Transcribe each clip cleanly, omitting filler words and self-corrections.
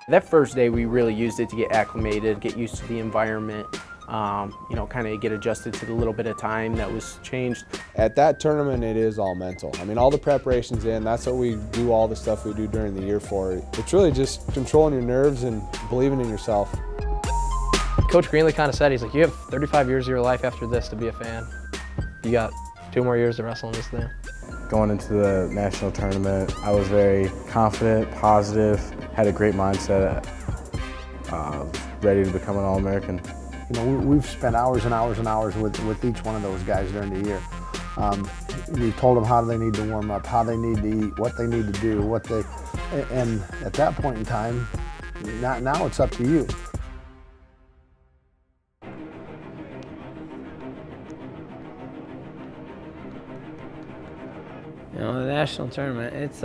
That first day we really used it to get acclimated, get used to the environment, you know, kind of get adjusted to the little bit of time that was changed. At that tournament, it is all mental. I mean, all the preparation's in. That's what we do all the stuff we do during the year for. It's really just controlling your nerves and believing in yourself. Coach Greenlee kind of said, he's like, you have 35 years of your life after this to be a fan. You got 2 more years to wrestle in this thing. Going into the national tournament, I was very confident, positive, had a great mindset, ready to become an All-American. You know, we've spent hours and hours and hours with each one of those guys during the year. We've told them how they need to warm up, how they need to eat, what they need to do, and at that point in time, now it's up to you. You know, the national tournament, it's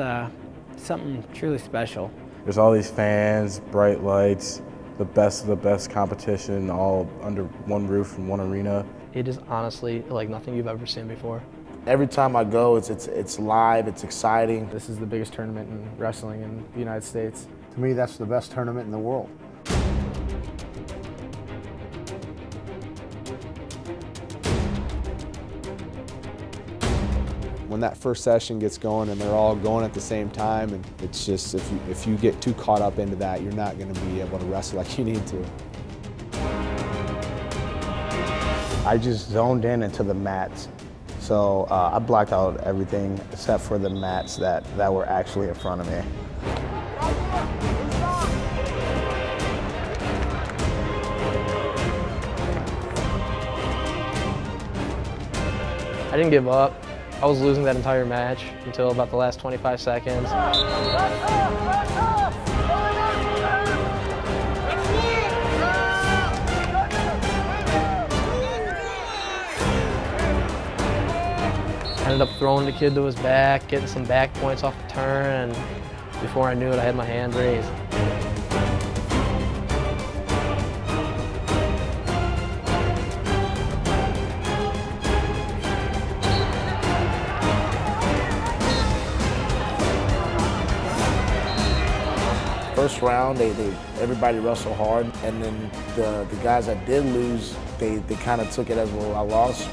something truly special. There's all these fans, bright lights, the best of the best competition, all under one roof in one arena. It is honestly like nothing you've ever seen before. Every time I go, it's live, it's exciting. This is the biggest tournament in wrestling in the United States. To me, that's the best tournament in the world. When that first session gets going and they're all going at the same time, and it's just, if you get too caught up into that, you're not going to be able to wrestle like you need to. I just zoned in into the mats. So I blocked out everything except for the mats that were actually in front of me. I didn't give up. I was losing that entire match until about the last 25 seconds. Ended up throwing the kid to his back, getting some back points off the turn, and before I knew it, I had my hand raised. First round, everybody wrestled hard, and then the guys that did lose, they kind of took it as, well, I lost.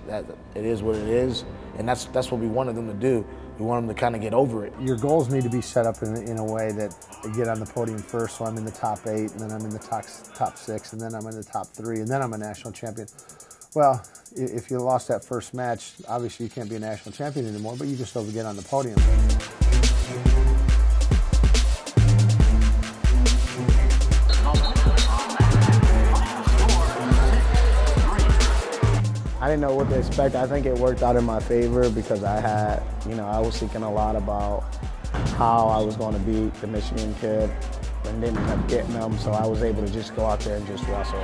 That it is what it is, and that's what we wanted them to do. We want them to kind of get over it. Your goals need to be set up in a way that I get on the podium first, so I'm in the top 8, and then I'm in the top 6, and then I'm in the top 3, and then I'm a national champion. Well, if you lost that first match, obviously you can't be a national champion anymore, but you can still get on the podium. I didn't know what to expect. I think it worked out in my favor because I was thinking a lot about how I was going to beat the Michigan kid and didn't end up getting them, so I was able to just go out there and just wrestle.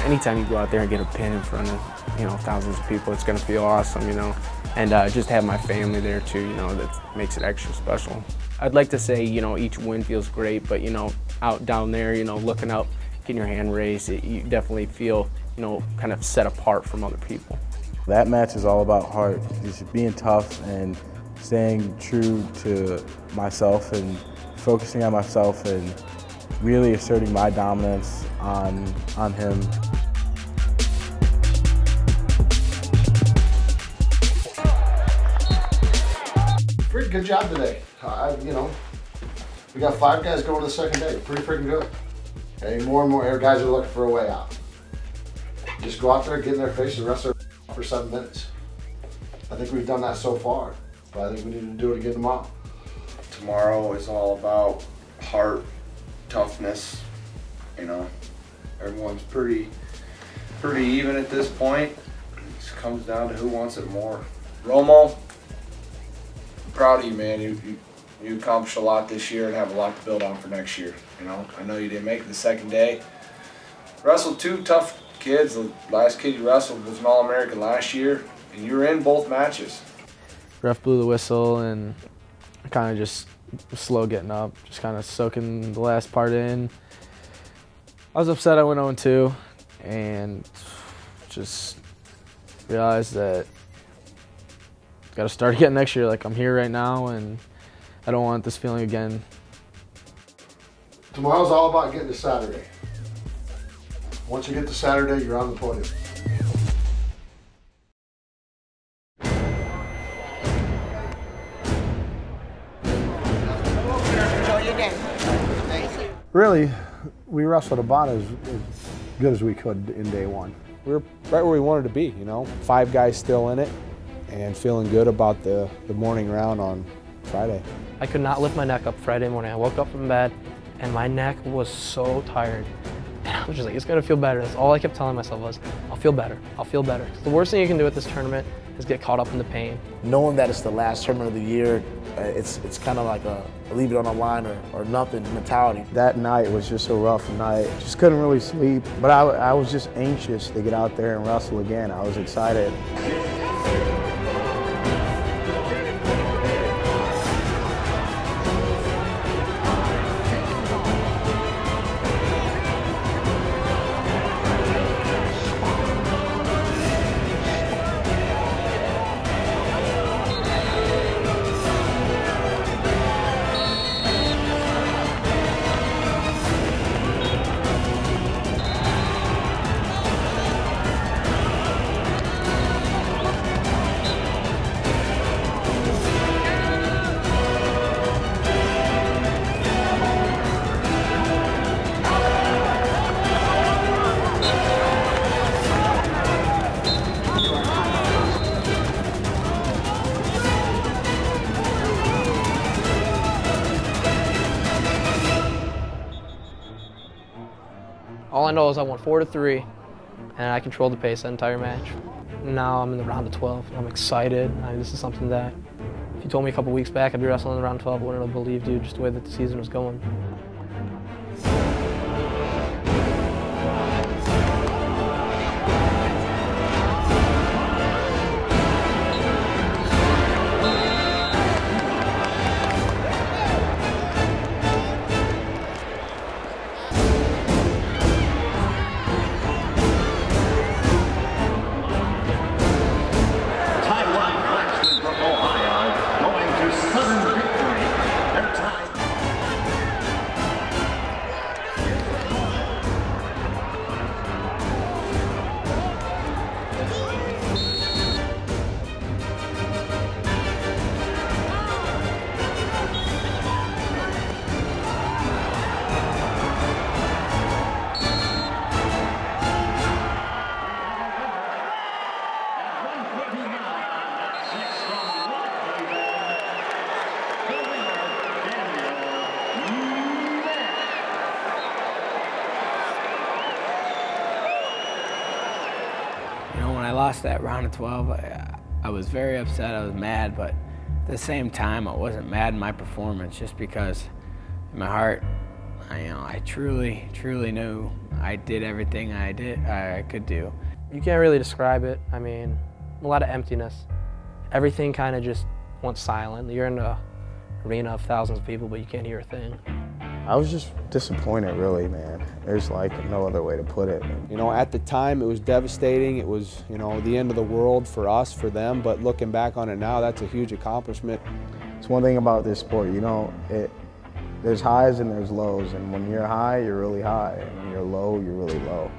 Anytime you go out there and get a pin in front of, you know, thousands of people, it's going to feel awesome, you know. And just have my family there too, you know, that makes it extra special. I'd like to say, you know, each win feels great, but, you know, out down there, you know, looking up, getting your hand raised, you definitely feel, you know, kind of set apart from other people. That match is all about heart, just being tough and staying true to myself and focusing on myself and really asserting my dominance on him. Pretty good job today. You know, we got 5 guys going to the second day. Pretty freaking good. Okay, more and more guys are looking for a way out. Just go out there, get in their face, and wrestle for 7 minutes. I think we've done that so far, but I think we need to do it again tomorrow. Tomorrow is all about heart, toughness. You know, everyone's pretty even at this point. It just comes down to who wants it more. Romo, I'm proud of you, man. You accomplished a lot this year and have a lot to build on for next year. You know, I know you didn't make it the second day. Wrestled 2 tough kids. The last kid you wrestled was an All-American last year, and you were in both matches. Ref blew the whistle, and I kind of just slow getting up, just kind of soaking the last part in. I was upset I went 0-2 and just realized that got to start again next year. Like, I'm here right now and I don't want this feeling again. Tomorrow's all about getting to Saturday. Once you get to Saturday, you're on the podium. Really, we wrestled about as good as we could in day one. We were right where we wanted to be, you know. 5 guys still in it and feeling good about the morning round on Friday. I could not lift my neck up Friday morning. I woke up from bed and my neck was so tired. And I was just like, it's gonna feel better. That's all I kept telling myself was, I'll feel better, I'll feel better. The worst thing you can do at this tournament is get caught up in the pain. Knowing that it's the last tournament of the year, it's kind of like a leave it on the line or nothing mentality. That night was just a rough night. Just couldn't really sleep, but I was just anxious to get out there and wrestle again. I was excited. All I know is I won 4-3, and I controlled the pace that entire match. Now I'm in the round of 12. I'm excited. This is something that, if you told me a couple weeks back I'd be wrestling in the round of 12, I wouldn't have believed you, just the way that the season was going. When I lost that round of 12, I was very upset, I was mad, but at the same time I wasn't mad in my performance just because in my heart, I truly knew I did everything I could do. You can't really describe it. I mean, a lot of emptiness. Everything kind of just went silent. You're in an arena of thousands of people, but you can't hear a thing. I was just disappointed, really, man. There's like no other way to put it. You know, at the time it was devastating. It was, the end of the world for us, for them, but looking back on it now, that's a huge accomplishment. It's one thing about this sport, there's highs and there's lows, and when you're high, you're really high, and when you're low, you're really low.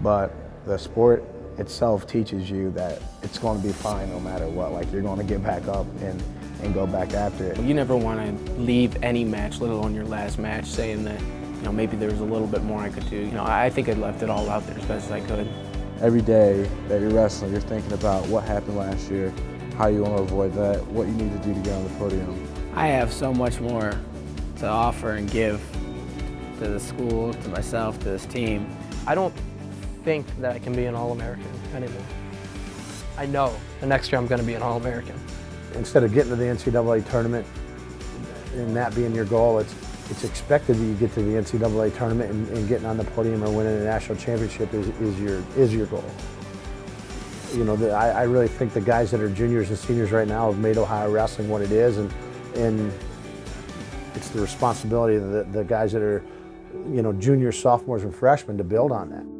But the sport itself teaches you that it's going to be fine no matter what. Like, you're going to get back up and go back after it. You never want to leave any match, let alone your last match, saying that maybe there was a little bit more I could do. I think I left it all out there as best as I could. Every day that you're wrestling, you're thinking about what happened last year, how you want to avoid that, what you need to do to get on the podium. I have so much more to offer and give to the school, to myself, to this team. I don't think that I can be an All-American anymore. I know the next year I'm going to be an All-American. Instead of getting to the NCAA tournament and that being your goal, it's expected that you get to the NCAA tournament and getting on the podium or winning a national championship is your goal. I really think the guys that are juniors and seniors right now have made Ohio wrestling what it is, and it's the responsibility of the guys that are you know, juniors, sophomores, and freshmen to build on that.